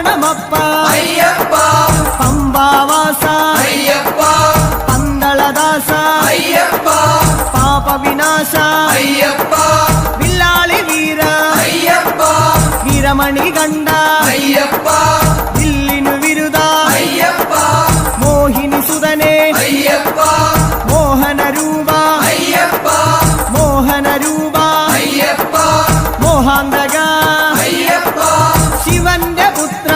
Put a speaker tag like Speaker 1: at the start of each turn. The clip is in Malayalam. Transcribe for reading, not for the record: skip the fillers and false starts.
Speaker 1: അയ്യപ്പ പമ്പാവാസ അയ്യപ്പ പന്തളദാസ അയ്യപ്പ പാപവിനാശ അയ്യപ്പ വില്ലാളി വീര അയ്യപ്പ വീരമണി കണ്ട അയ്യപ്പ വില്ലിനു വിരുദ അയ്യപ്പ മോഹിനി സുതനെ അയ്യപ്പ മോഹനരൂപ അയ്യപ്പ മോഹനരൂപ അയ്യപ്പ മോഹാന്തക അയ്യപ്പ ശിവന്റെ പുത്ര